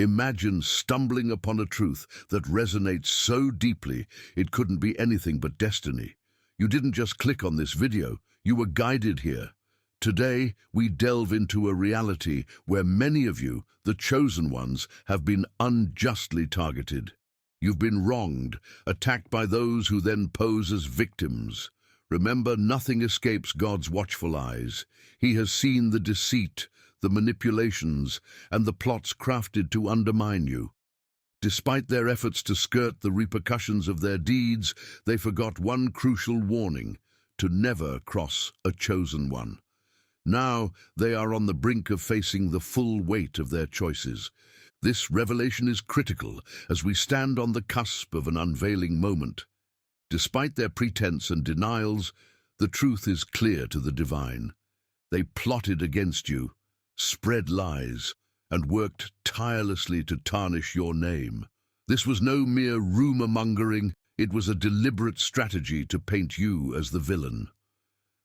Imagine stumbling upon a truth that resonates so deeply it couldn't be anything but destiny. You didn't just click on this video, you were guided here. Today, we delve into a reality where many of you, the chosen ones, have been unjustly targeted. You've been wronged, attacked by those who then pose as victims. Remember, nothing escapes God's watchful eyes. He has seen the deceit, the manipulations, and the plots crafted to undermine you. Despite their efforts to skirt the repercussions of their deeds, they forgot one crucial warning: to never cross a chosen one. Now they are on the brink of facing the full weight of their choices. This revelation is critical as we stand on the cusp of an unveiling moment. Despite their pretense and denials, the truth is clear to the divine. They plotted against you, spread lies, and worked tirelessly to tarnish your name. This was no mere rumor-mongering, it was a deliberate strategy to paint you as the villain.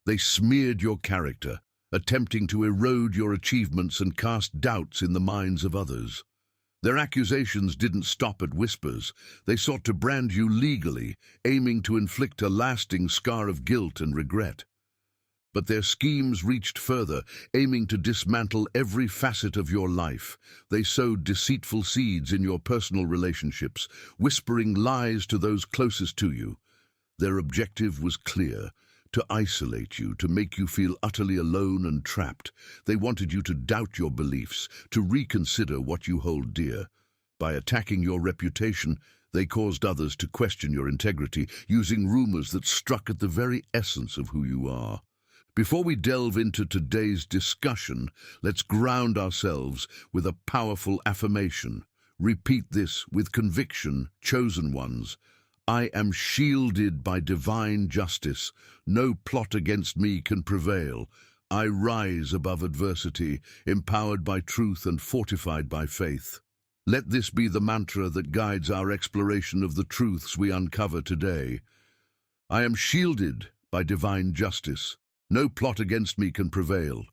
They smeared your character, attempting to erode your achievements and cast doubts in the minds of others. Their accusations didn't stop at whispers. They sought to brand you legally, aiming to inflict a lasting scar of guilt and regret. But their schemes reached further, aiming to dismantle every facet of your life. They sowed deceitful seeds in your personal relationships, whispering lies to those closest to you. Their objective was clear: to isolate you, to make you feel utterly alone and trapped. They wanted you to doubt your beliefs, to reconsider what you hold dear. By attacking your reputation, they caused others to question your integrity, using rumors that struck at the very essence of who you are. Before we delve into today's discussion, let's ground ourselves with a powerful affirmation. Repeat this with conviction, chosen ones. I am shielded by divine justice. No plot against me can prevail. I rise above adversity, empowered by truth and fortified by faith. Let this be the mantra that guides our exploration of the truths we uncover today. I am shielded by divine justice. No plot against me can prevail.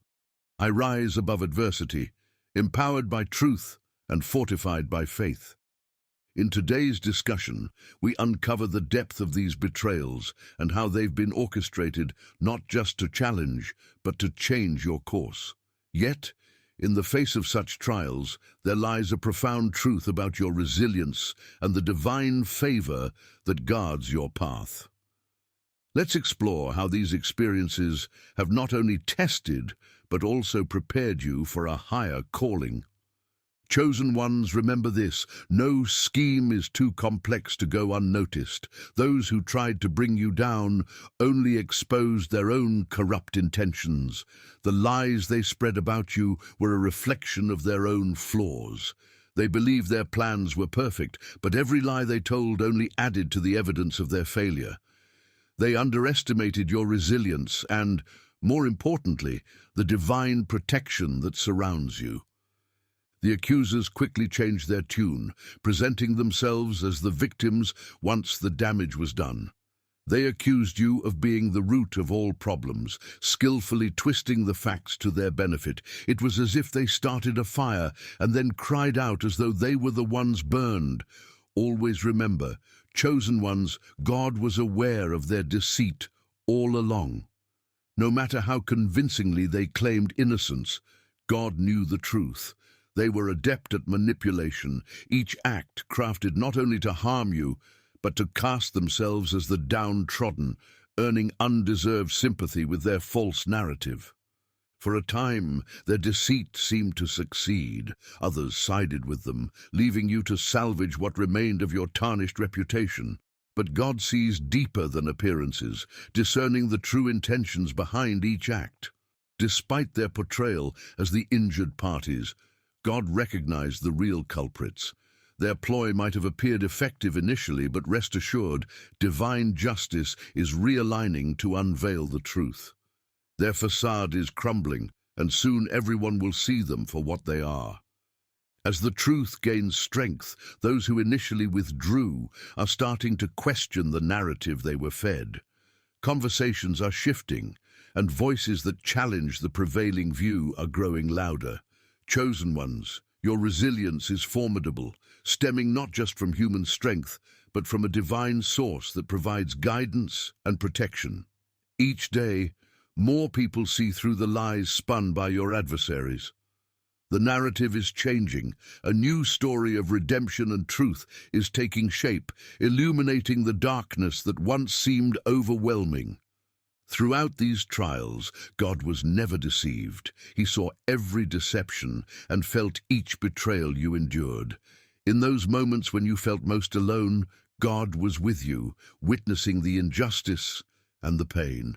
I rise above adversity, empowered by truth and fortified by faith. In today's discussion, we uncover the depth of these betrayals and how they've been orchestrated not just to challenge, but to change your course. Yet, in the face of such trials, there lies a profound truth about your resilience and the divine favor that guards your path. Let's explore how these experiences have not only tested, but also prepared you for a higher calling. Chosen ones, remember this: no scheme is too complex to go unnoticed. Those who tried to bring you down only exposed their own corrupt intentions. The lies they spread about you were a reflection of their own flaws. They believed their plans were perfect, but every lie they told only added to the evidence of their failure. They underestimated your resilience and, more importantly, the divine protection that surrounds you. The accusers quickly changed their tune, presenting themselves as the victims once the damage was done. They accused you of being the root of all problems, skillfully twisting the facts to their benefit. It was as if they started a fire and then cried out as though they were the ones burned. Always remember, chosen ones, God was aware of their deceit all along. No matter how convincingly they claimed innocence, God knew the truth. They were adept at manipulation, each act crafted not only to harm you, but to cast themselves as the downtrodden, earning undeserved sympathy with their false narrative. For a time, their deceit seemed to succeed. Others sided with them, leaving you to salvage what remained of your tarnished reputation. But God sees deeper than appearances, discerning the true intentions behind each act. Despite their portrayal as the injured parties, God recognized the real culprits. Their ploy might have appeared effective initially, but rest assured, divine justice is realigning to unveil the truth. Their facade is crumbling, and soon everyone will see them for what they are. As the truth gains strength, those who initially withdrew are starting to question the narrative they were fed. Conversations are shifting, and voices that challenge the prevailing view are growing louder. Chosen ones, Your resilience is formidable, stemming not just from human strength, but from a divine source that provides guidance and protection. Each day, more people see through the lies spun by your adversaries. The narrative is changing. A new story of redemption and truth is taking shape, illuminating the darkness that once seemed overwhelming. Throughout these trials, God was never deceived. He saw every deception and felt each betrayal you endured. In those moments when you felt most alone, God was with you, witnessing the injustice and the pain.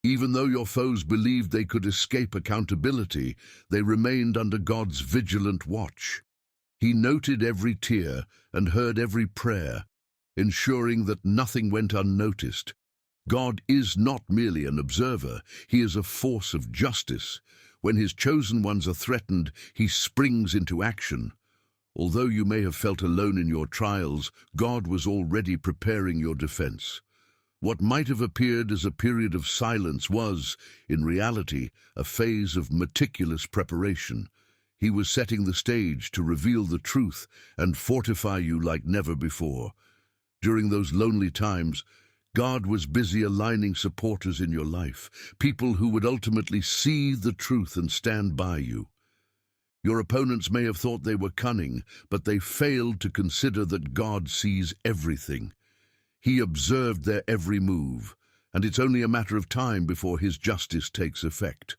Even though your foes believed they could escape accountability, they remained under God's vigilant watch. He noted every tear and heard every prayer, ensuring that nothing went unnoticed. God is not merely an observer, he is a force of justice. When his chosen ones are threatened, he springs into action. Although you may have felt alone in your trials, God was already preparing your defense. What might have appeared as a period of silence was, in reality, a phase of meticulous preparation. He was setting the stage to reveal the truth and fortify you like never before. During those lonely times, God was busy aligning supporters in your life, people who would ultimately see the truth and stand by you. Your opponents may have thought they were cunning, but they failed to consider that God sees everything. He observed their every move, and it's only a matter of time before his justice takes effect.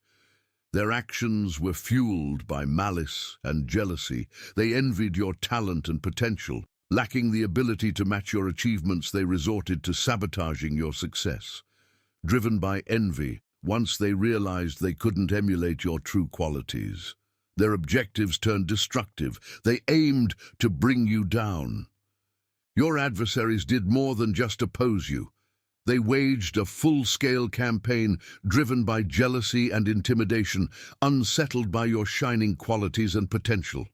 Their actions were fueled by malice and jealousy. They envied your talent and potential. Lacking the ability to match your achievements, they resorted to sabotaging your success. Driven by envy, once they realized they couldn't emulate your true qualities, their objectives turned destructive. They aimed to bring you down. Your adversaries did more than just oppose you. They waged a full-scale campaign driven by jealousy and intimidation, unsettled by your shining qualities and potential.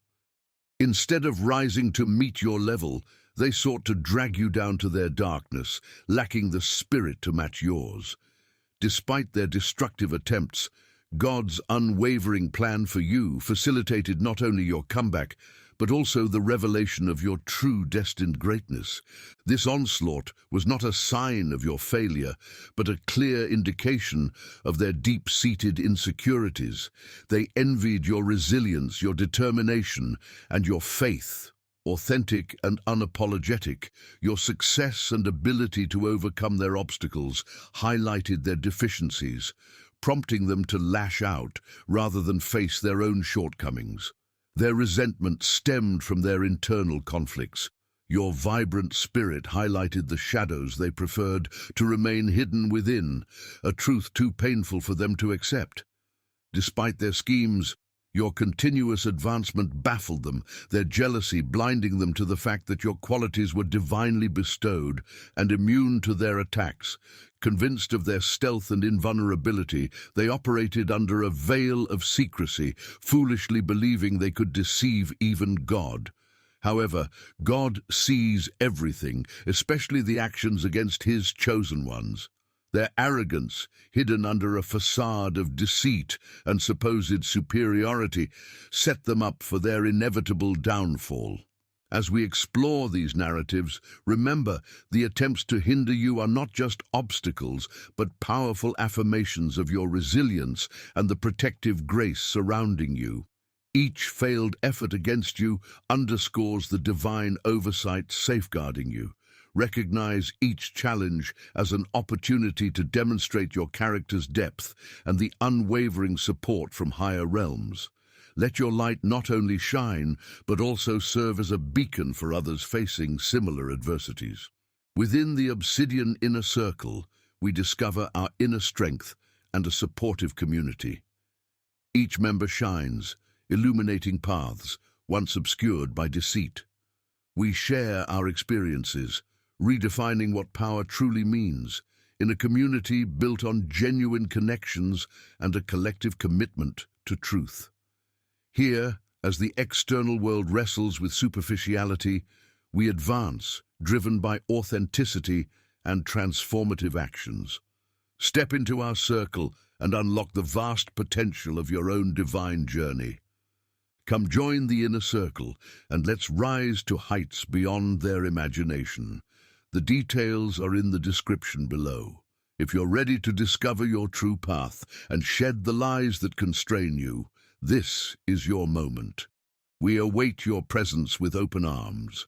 Instead of rising to meet your level, they sought to drag you down to their darkness, lacking the spirit to match yours. Despite their destructive attempts, God's unwavering plan for you facilitated not only your comeback, but also the revelation of your true destined greatness. This onslaught was not a sign of your failure, but a clear indication of their deep-seated insecurities. They envied your resilience, your determination, and your faith. Authentic and unapologetic, your success and ability to overcome their obstacles highlighted their deficiencies, prompting them to lash out rather than face their own shortcomings. Their resentment stemmed from their internal conflicts. Your vibrant spirit highlighted the shadows they preferred to remain hidden within, a truth too painful for them to accept. Despite their schemes, your continuous advancement baffled them, their jealousy blinding them to the fact that your qualities were divinely bestowed and immune to their attacks. Convinced of their stealth and invulnerability, they operated under a veil of secrecy, foolishly believing they could deceive even God. However, God sees everything, especially the actions against his chosen ones. Their arrogance, hidden under a facade of deceit and supposed superiority, set them up for their inevitable downfall. As we explore these narratives, remember, the attempts to hinder you are not just obstacles, but powerful affirmations of your resilience and the protective grace surrounding you. Each failed effort against you underscores the divine oversight safeguarding you. Recognize each challenge as an opportunity to demonstrate your character's depth and the unwavering support from higher realms. Let your light not only shine, but also serve as a beacon for others facing similar adversities. Within the obsidian inner circle, we discover our inner strength and a supportive community. Each member shines, illuminating paths once obscured by deceit. We share our experiences, redefining what power truly means, in a community built on genuine connections and a collective commitment to truth. Here, as the external world wrestles with superficiality, we advance, driven by authenticity and transformative actions. Step into our circle and unlock the vast potential of your own divine journey. Come join the inner circle, and let's rise to heights beyond their imagination. The details are in the description below. If you're ready to discover your true path and shed the lies that constrain you, this is your moment. We await your presence with open arms.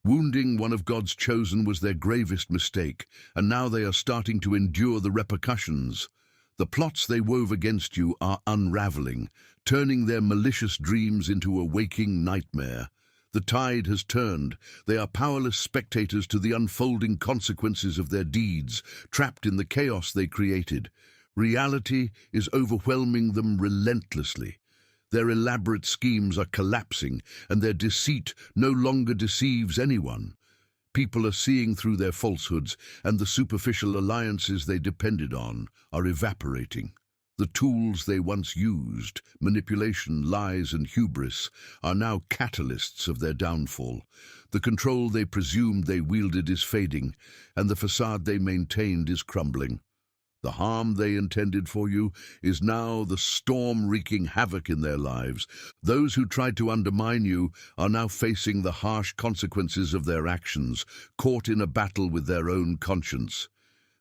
Wounding one of God's chosen was their gravest mistake, and now they are starting to endure the repercussions. The plots they wove against you are unraveling, turning their malicious dreams into a waking nightmare. The tide has turned. They are powerless spectators to the unfolding consequences of their deeds, trapped in the chaos they created. Reality is overwhelming them relentlessly. Their elaborate schemes are collapsing, and their deceit no longer deceives anyone. People are seeing through their falsehoods, and the superficial alliances they depended on are evaporating. The tools they once used, manipulation, lies, and hubris, are now catalysts of their downfall. The control they presumed they wielded is fading, and the facade they maintained is crumbling. The harm they intended for you is now the storm wreaking havoc in their lives. Those who tried to undermine you are now facing the harsh consequences of their actions, caught in a battle with their own conscience.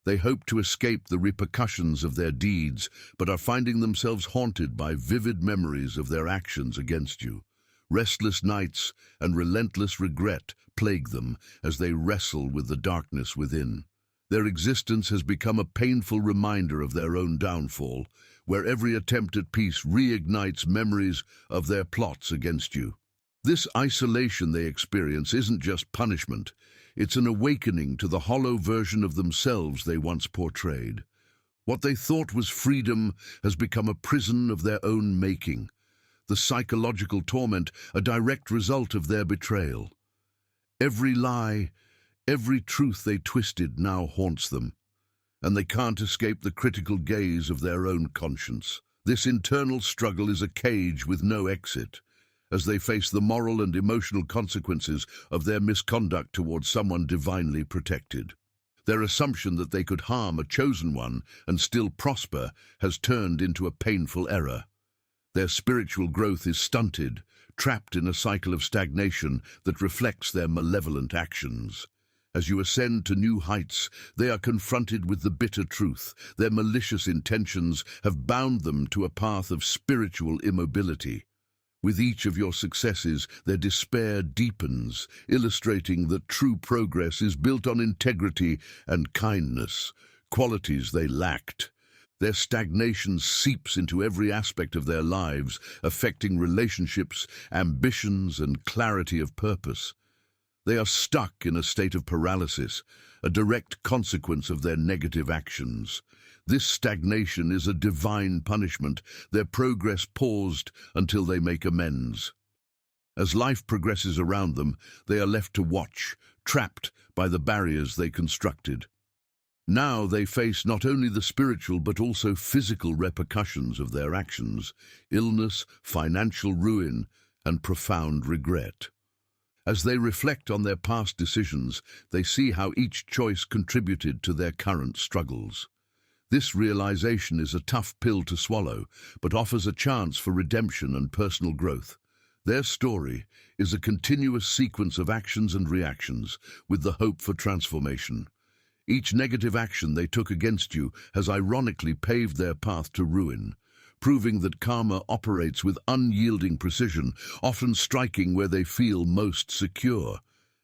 They hope to escape the repercussions of their deeds, but are finding themselves haunted by vivid memories of their actions against you. Restless nights and relentless regret plague them as they wrestle with the darkness within. Their existence has become a painful reminder of their own downfall, where every attempt at peace reignites memories of their plots against you. This isolation they experience isn't just punishment. It's an awakening to the hollow version of themselves they once portrayed. What they thought was freedom has become a prison of their own making. The psychological torment, a direct result of their betrayal. Every lie, every truth they twisted now haunts them, and they can't escape the critical gaze of their own conscience. This internal struggle is a cage with no exit, as they face the moral and emotional consequences of their misconduct towards someone divinely protected. Their assumption that they could harm a chosen one and still prosper has turned into a painful error. Their spiritual growth is stunted, trapped in a cycle of stagnation that reflects their malevolent actions. As you ascend to new heights, they are confronted with the bitter truth. Their malicious intentions have bound them to a path of spiritual immobility. With each of your successes, their despair deepens, illustrating that true progress is built on integrity and kindness, qualities they lacked. Their stagnation seeps into every aspect of their lives, affecting relationships, ambitions, and clarity of purpose. They are stuck in a state of paralysis, a direct consequence of their negative actions. This stagnation is a divine punishment, their progress paused until they make amends. As life progresses around them, they are left to watch, trapped by the barriers they constructed. Now they face not only the spiritual but also physical repercussions of their actions, illness, financial ruin, and profound regret. As they reflect on their past decisions, they see how each choice contributed to their current struggles. This realization is a tough pill to swallow, but offers a chance for redemption and personal growth. Their story is a continuous sequence of actions and reactions, with the hope for transformation. Each negative action they took against you has ironically paved their path to ruin, proving that karma operates with unyielding precision, often striking where they feel most secure.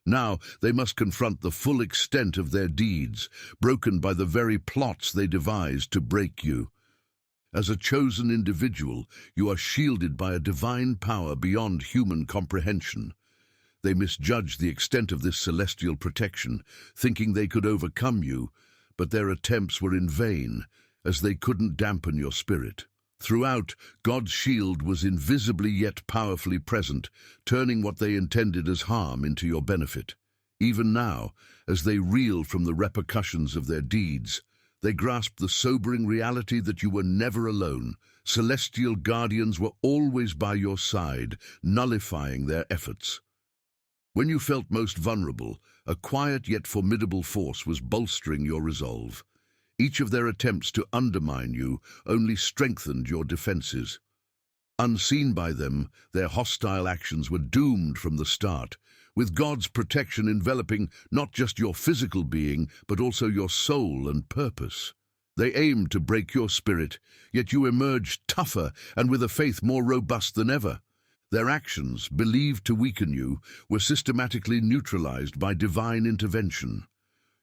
Now they must confront the full extent of their deeds, broken by the very plots they devised to break you. As a chosen individual, you are shielded by a divine power beyond human comprehension. They misjudged the extent of this celestial protection, thinking they could overcome you, but their attempts were in vain, as they couldn't dampen your spirit. Throughout, God's shield was invisibly yet powerfully present, turning what they intended as harm into your benefit. Even now, as they reel from the repercussions of their deeds, they grasped the sobering reality that you were never alone. Celestial guardians were always by your side, nullifying their efforts. When you felt most vulnerable, a quiet yet formidable force was bolstering your resolve. Each of their attempts to undermine you only strengthened your defenses. Unseen by them, their hostile actions were doomed from the start, with God's protection enveloping not just your physical being, but also your soul and purpose. They aimed to break your spirit, yet you emerged tougher and with a faith more robust than ever. Their actions, believed to weaken you, were systematically neutralized by divine intervention.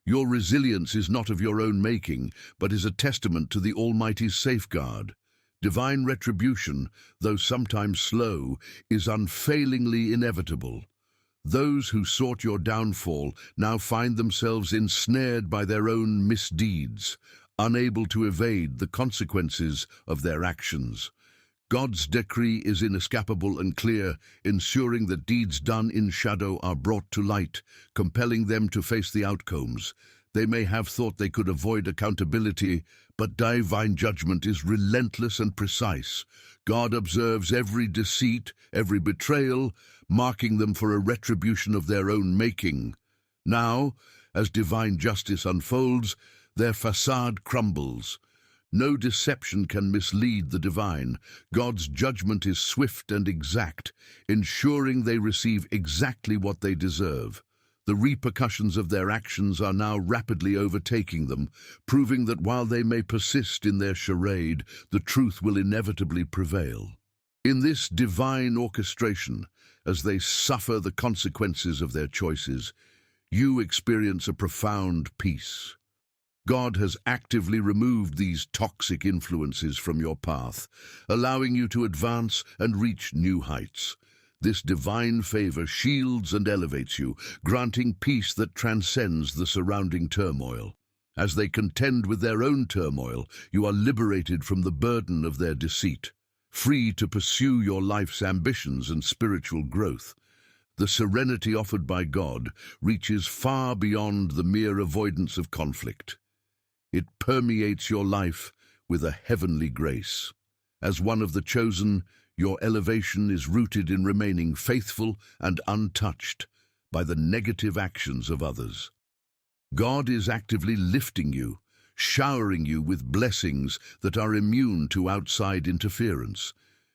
Your resilience is not of your own making, but is a testament to the Almighty's safeguard. Divine retribution, though sometimes slow, is unfailingly inevitable. Those who sought your downfall now find themselves ensnared by their own misdeeds, unable to evade the consequences of their actions. God's decree is inescapable and clear, ensuring that deeds done in shadow are brought to light, compelling them to face the outcomes. They may have thought they could avoid accountability, but divine judgment is relentless and precise. God observes every deceit, every betrayal, marking them for a retribution of their own making. Now, as divine justice unfolds, their facade crumbles. No deception can mislead the divine. God's judgment is swift and exact, ensuring they receive exactly what they deserve. The repercussions of their actions are now rapidly overtaking them, proving that while they may persist in their charade, the truth will inevitably prevail. In this divine orchestration, as they suffer the consequences of their choices, you experience a profound peace. God has actively removed these toxic influences from your path, allowing you to advance and reach new heights. This divine favor shields and elevates you, granting peace that transcends the surrounding turmoil. As they contend with their own turmoil, you are liberated from the burden of their deceit, free to pursue your life's ambitions and spiritual growth. The serenity offered by God reaches far beyond the mere avoidance of conflict. It permeates your life with a heavenly grace. As one of the chosen, your elevation is rooted in remaining faithful and untouched by the negative actions of others. God is actively lifting you, showering you with blessings that are immune to outside interference.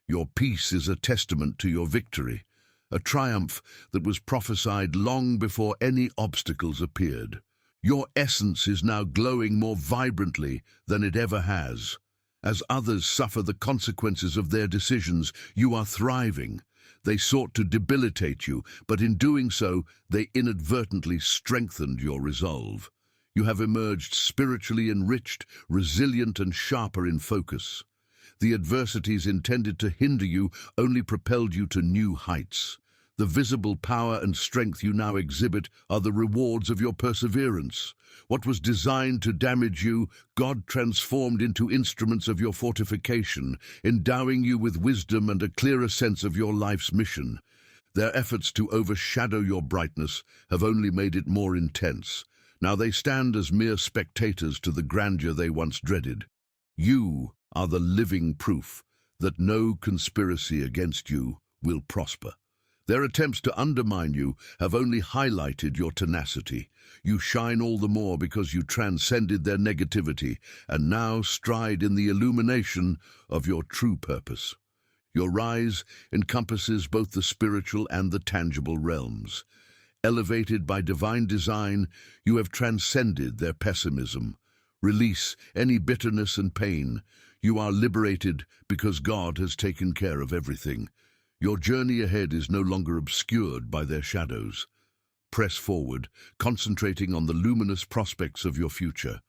Your peace is a testament to your victory, a triumph that was prophesied long before any obstacles appeared. Your essence is now glowing more vibrantly than it ever has. As others suffer the consequences of their decisions, you are thriving. They sought to debilitate you, but in doing so, they inadvertently strengthened your resolve. You have emerged spiritually enriched, resilient, and sharper in focus. The adversities intended to hinder you only propelled you to new heights. The visible power and strength you now exhibit are the rewards of your perseverance. What was designed to damage you, God transformed into instruments of your fortification, endowing you with wisdom and a clearer sense of your life's mission. Their efforts to overshadow your brightness have only made it more intense. Now they stand as mere spectators to the grandeur they once dreaded. You are the living proof that no conspiracy against you will prosper. Their attempts to undermine you have only highlighted your tenacity. You shine all the more because you transcended their negativity and now stride in the illumination of your true purpose. Your rise encompasses both the spiritual and the tangible realms. Elevated by divine design, you have transcended their pessimism. Release any bitterness and pain. You are liberated because God has taken care of everything. Your journey ahead is no longer obscured by their shadows. Press forward, concentrating on the luminous prospects of your future.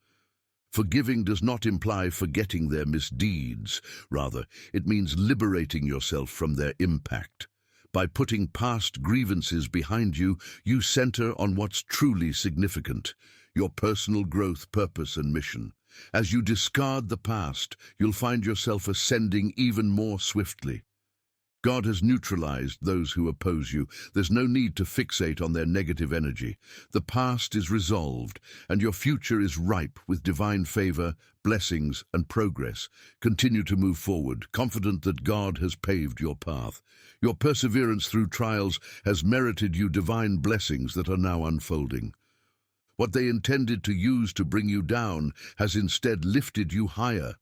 Forgiving does not imply forgetting their misdeeds. Rather, it means liberating yourself from their impact. By putting past grievances behind you, you center on what's truly significant, your personal growth, purpose, and mission. As you discard the past, you'll find yourself ascending even more swiftly. God has neutralized those who oppose you. There's no need to fixate on their negative energy. The past is resolved, and your future is ripe with divine favor, blessings, and progress. Continue to move forward, confident that God has paved your path. Your perseverance through trials has merited you divine blessings that are now unfolding. What they intended to use to bring you down has instead lifted you higher.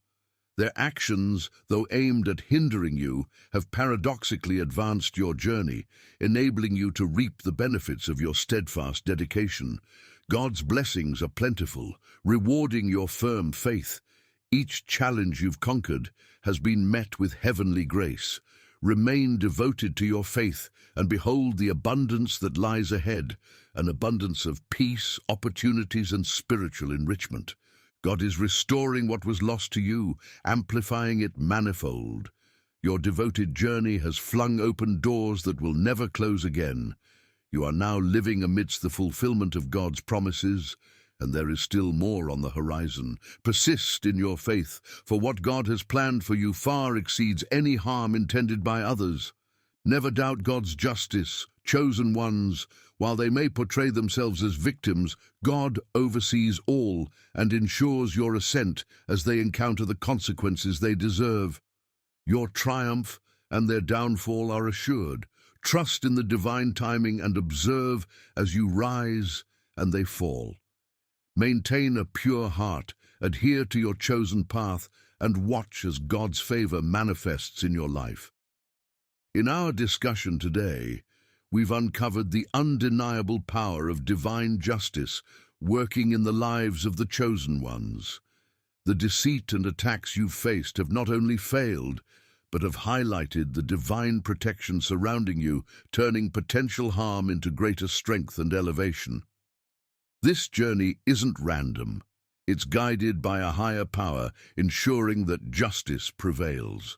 Their actions, though aimed at hindering you, have paradoxically advanced your journey, enabling you to reap the benefits of your steadfast dedication. God's blessings are plentiful, rewarding your firm faith. Each challenge you've conquered has been met with heavenly grace. Remain devoted to your faith and behold the abundance that lies ahead, an abundance of peace, opportunities, and spiritual enrichment. God is restoring what was lost to you, amplifying it manifold. Your devoted journey has flung open doors that will never close again. You are now living amidst the fulfillment of God's promises, and there is still more on the horizon. Persist in your faith, for what God has planned for you far exceeds any harm intended by others. Never doubt God's justice. Chosen ones, while they may portray themselves as victims, God oversees all and ensures your ascent as they encounter the consequences they deserve. Your triumph and their downfall are assured. Trust in the divine timing and observe as you rise and they fall. Maintain a pure heart, adhere to your chosen path, and watch as God's favor manifests in your life. In our discussion today, we've uncovered the undeniable power of divine justice working in the lives of the chosen ones. The deceit and attacks you've faced have not only failed, but have highlighted the divine protection surrounding you, turning potential harm into greater strength and elevation. This journey isn't random. It's guided by a higher power, ensuring that justice prevails.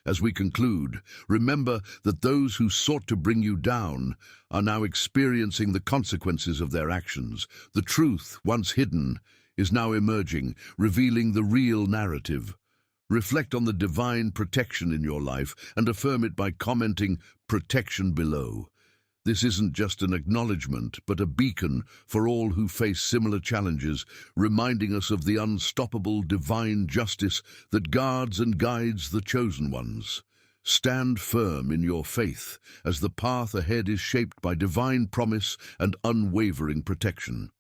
As we conclude, remember that those who sought to bring you down are now experiencing the consequences of their actions. The truth, once hidden, is now emerging, revealing the real narrative. Reflect on the divine protection in your life and affirm it by commenting "protection" below. This isn't just an acknowledgement, but a beacon for all who face similar challenges, reminding us of the unstoppable divine justice that guards and guides the chosen ones. Stand firm in your faith as the path ahead is shaped by divine promise and unwavering protection.